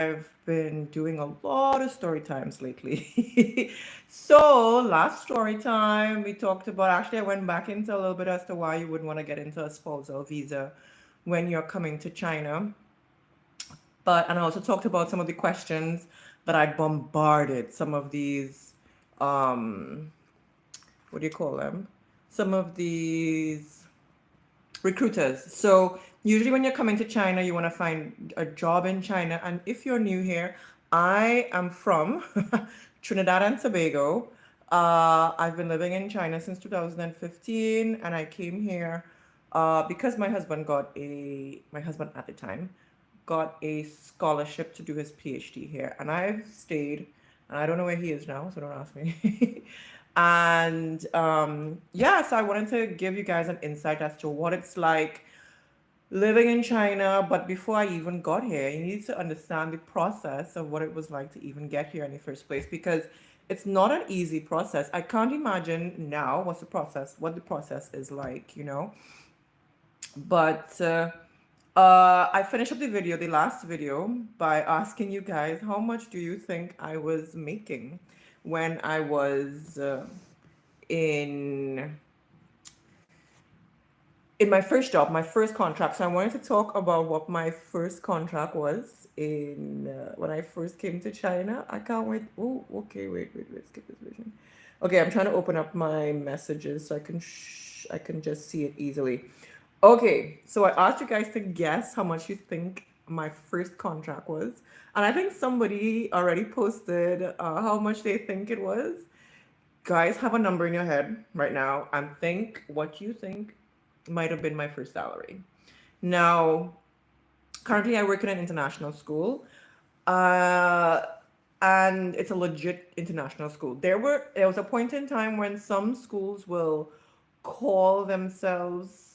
I've been doing a lot of story times lately. So, last story time, we talked about actually, I went back into a little bit as to why you would want to get into a spousal visa when you're coming to China. And I also talked about some of the questions that I bombarded some of these, um, what do you call them? Some of these recruiters. So usually when you're coming to China, you want to find a job in China. And if you're new here, I am from Trinidad and Tobago. I've been living in China since 2015, and I came here because my husband at the time got a scholarship to do his PhD here, and I've stayed. And I don't know where he is now, so don't ask me. And yeah, so I wanted to give you guys an insight as to what it's like living in China. But before I even got here, you need to understand the process of what it was like to even get here in the first place, because it's not an easy process. I can't imagine now what the process is like, you know. But I finished up the last video, by asking you guys how much do you think I was making when I was in in my first job, my first contract. So I wanted to talk about what my first contract was in when I first came to China. I can't wait. Oh, okay, wait, skip this vision. Okay, I'm trying to open up my messages so I can just see it easily. Okay, so I asked you guys to guess how much you think my first contract was, and I think somebody already posted how much they think it was. Guys, have a number in your head right now and think what you think might have been my first salary. Now, currently I work in an international school, uh, and it's a legit international school. There was a point in time when some schools will call themselves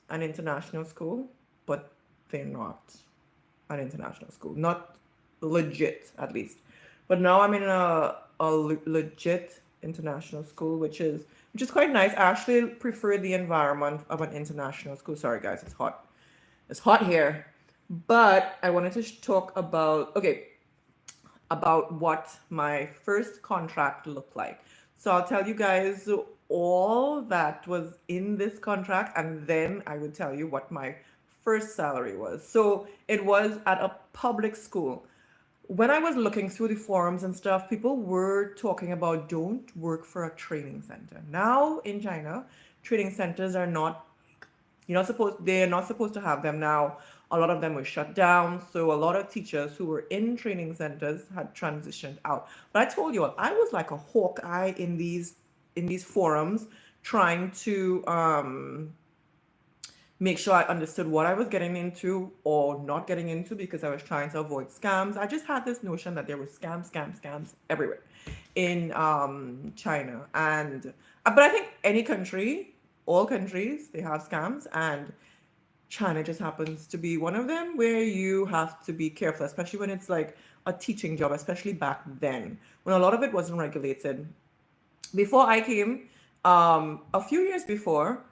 an international school, but they're not an international school, not legit at least. But now I'm in a legit international school, which is quite nice. I actually prefer the environment of an international school. Sorry guys, it's hot. It's hot here. But I wanted to talk about what my first contract looked like. So I'll tell you guys all that was in this contract, and then I would tell you what my first salary was. So it was at a public school. When I was looking through the forums and stuff, people were talking about don't work for a training center. Now in China, training centers are not they're not supposed to have them now. A lot of them were shut down, so a lot of teachers who were in training centers had transitioned out. But I told you all, I was like a hawkeye in these forums, trying to make sure I understood what I was getting into or not getting into, because I was trying to avoid scams. I just had this notion that there were scams everywhere in China. And but I think any country, all countries, they have scams, and China just happens to be one of them where you have to be careful, especially when it's like a teaching job, especially back then when a lot of it wasn't regulated. Before I came, a few years before,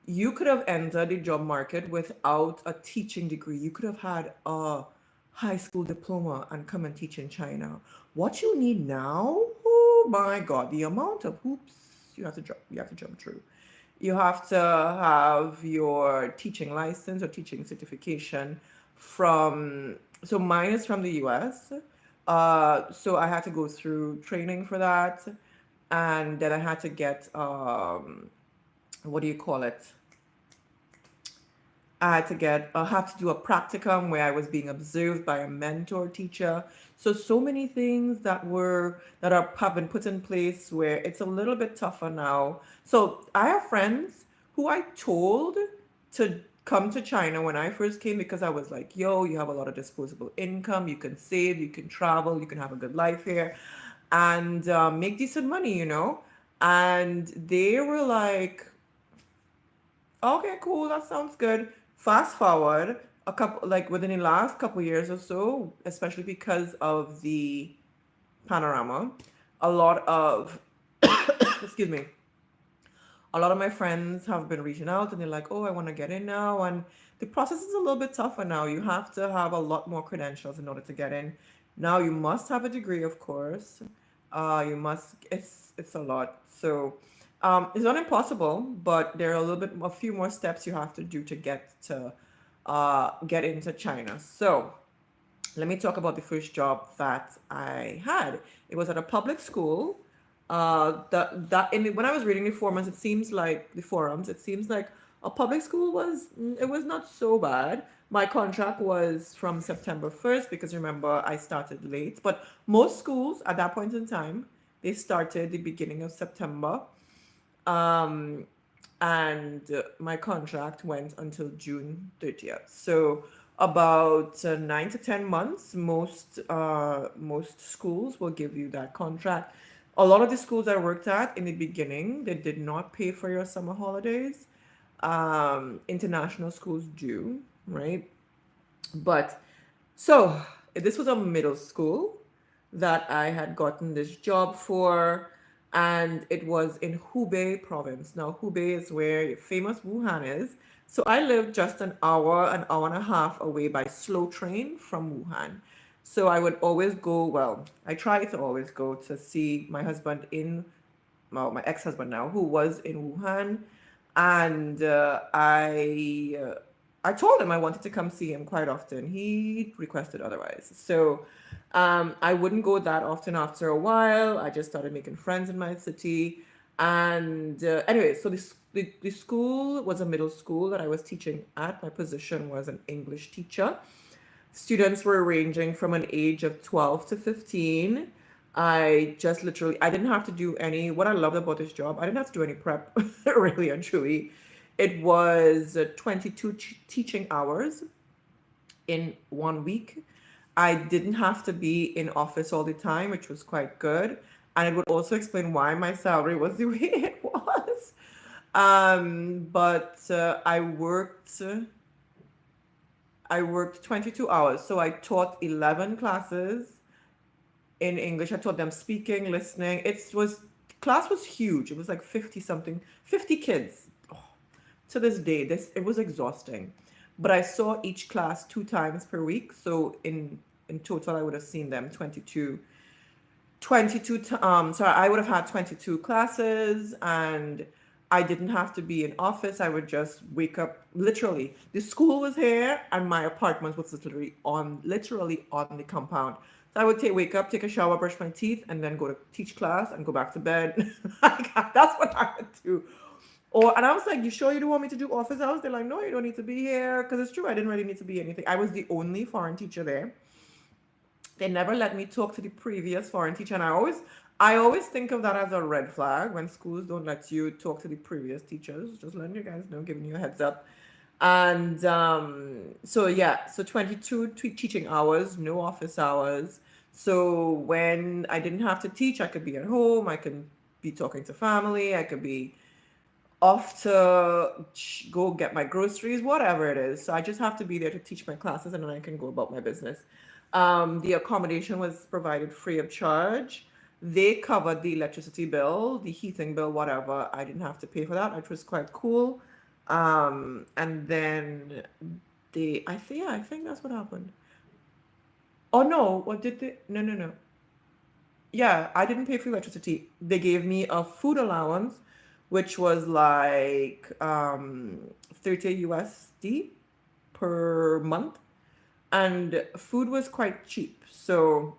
you could have entered the job market without a teaching degree. You could have had a high school diploma and come and teach in China. What you need now, oh my God, the amount of hoops you have to jump through. You have to have your teaching license or teaching certification from, so mine is from the US. So I had to go through training for that. And then I had to get, what do you call it? I had to do a practicum where I was being observed by a mentor teacher. So many things have been put in place where it's a little bit tougher now. So I have friends who I told to come to China when I first came, because I was like, yo, you have a lot of disposable income, you can save, you can travel, you can have a good life here, and make decent money, you know? And they were like, okay, cool, that sounds good. Fast forward a couple, like within the last couple years or so, especially because of the panorama, a lot of, excuse me, A lot of my friends have been reaching out and they're like, oh, I want to get in now. And the process is a little bit tougher now. You have to have a lot more credentials in order to get in. Now you must have a degree, of course. You must, it's a lot. So it's not impossible, but there are a few more steps you have to do to get into China. So let me talk about the first job that I had. It was at a public school. When I was reading the forums, it seems like a public school it was not so bad. My contract was from September 1st because remember I started late, but most schools at that point in time they started the beginning of September. Um, and my contract went until June 30th. So about 9 to 10 months, most schools will give you that contract. A lot of the schools I worked at in the beginning, they did not pay for your summer holidays. International schools do, right? But so this was a middle school that I had gotten this job for, and it was in Hubei province. Now, Hubei is where famous Wuhan is. So I lived just an hour and a half away by slow train from Wuhan. So I would always go, well, I try to always go to see my husband well, my ex-husband now, who was in Wuhan, and I told him I wanted to come see him quite often. He requested otherwise, so I wouldn't go that often. After a while, I just started making friends in my city, and anyway, so the school was a middle school that I was teaching at. My position was an English teacher. Students were ranging from an age of 12 to 15. I didn't have to do what I loved about this job, I didn't have to do any prep, really and truly. It was 22 teaching hours in 1 week. I didn't have to be in office all the time, which was quite good. And it would also explain why my salary was the way it was. But I worked 22 hours. So I taught 11 classes in English. I taught them speaking, listening. Class was huge. It was like 50 kids. Oh, to this day, it was exhausting. But I saw each class 2 times per week. So in total, I would have seen them 22 so I would have had 22 classes, and I didn't have to be in office. I would just wake up. Literally, the school was here and my apartment was literally on the compound. So I would wake up, take a shower, brush my teeth, and then go to teach class and go back to bed. That's what I would do. And I was like, you sure you don't want me to do office hours? They're like, no, you don't need to be here. Because it's true, I didn't really need to be anything. I was the only foreign teacher there. They never let me talk to the previous foreign teacher. And I always think of that as a red flag when schools don't let you talk to the previous teachers. Just letting you guys know, giving you a heads up. And so 22 teaching hours, no office hours. So when I didn't have to teach, I could be at home, I could be talking to family, I could be off to go get my groceries, whatever it is. So I just have to be there to teach my classes and then I can go about my business. The accommodation was provided free of charge. They covered the electricity bill, the heating bill, whatever. I didn't have to pay for that, which was quite cool. And then I think that's what happened. Oh no, what did they? No. Yeah, I didn't pay for electricity. They gave me a food allowance, which was like 30 USD per month. And food was quite cheap. So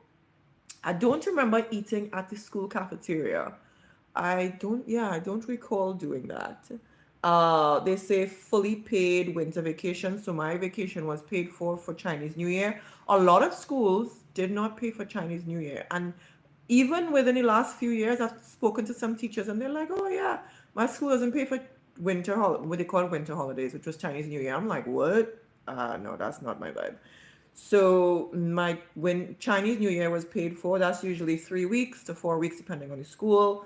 I don't remember eating at the school cafeteria. I don't recall doing that. They say fully paid winter vacation. So my vacation was paid for Chinese New Year. A lot of schools did not pay for Chinese New Year. And even within the last few years, I've spoken to some teachers and they're like, oh yeah, my school doesn't pay for what they call winter holidays, which was Chinese New Year. I'm like, what? No, that's not my vibe. So when Chinese New Year was paid for, that's usually 3 weeks to 4 weeks, depending on the school.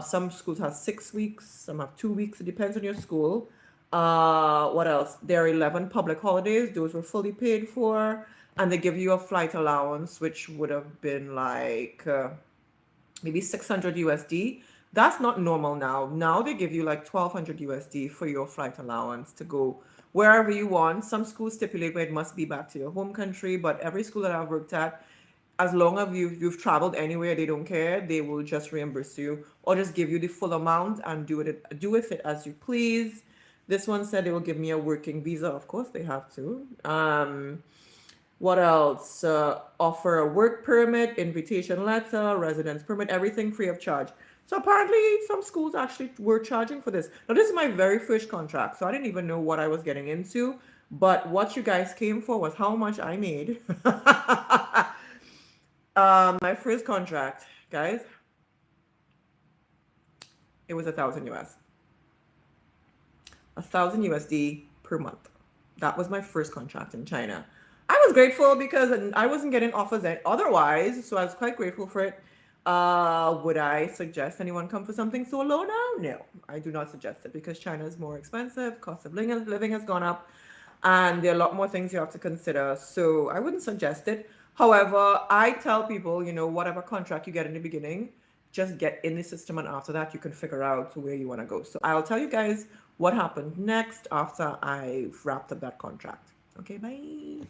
Some schools have 6 weeks, some have 2 weeks. It depends on your school. What else? There are 11 public holidays. Those were fully paid for, and they give you a flight allowance, which would have been like maybe 600 USD. That's not normal now. Now they give you like 1200 USD for your flight allowance to go wherever you want. Some schools stipulate where it must be back to your home country, but every school that I've worked at, as long as you've traveled anywhere, they don't care. They will just reimburse you or just give you the full amount and do with it as you please. This one said they will give me a working visa. Of course, they have to. What else? Offer a work permit, invitation letter, residence permit, everything free of charge. So apparently, some schools actually were charging for this. Now, this is my very first contract, so I didn't even know what I was getting into. But what you guys came for was how much I made. My first contract, guys, it was 1,000 US, 1,000 USD per month. That was my first contract in China. I was grateful because I wasn't getting offers otherwise, so I was quite grateful for it. Would I suggest anyone come for something so low now? No, I do not suggest it because China is more expensive. Cost of living has gone up, and there are a lot more things you have to consider. So I wouldn't suggest it. However, I tell people, whatever contract you get in the beginning, just get in the system, and after that, you can figure out where you want to go. So I'll tell you guys what happened next after I've wrapped up that contract. Okay, bye.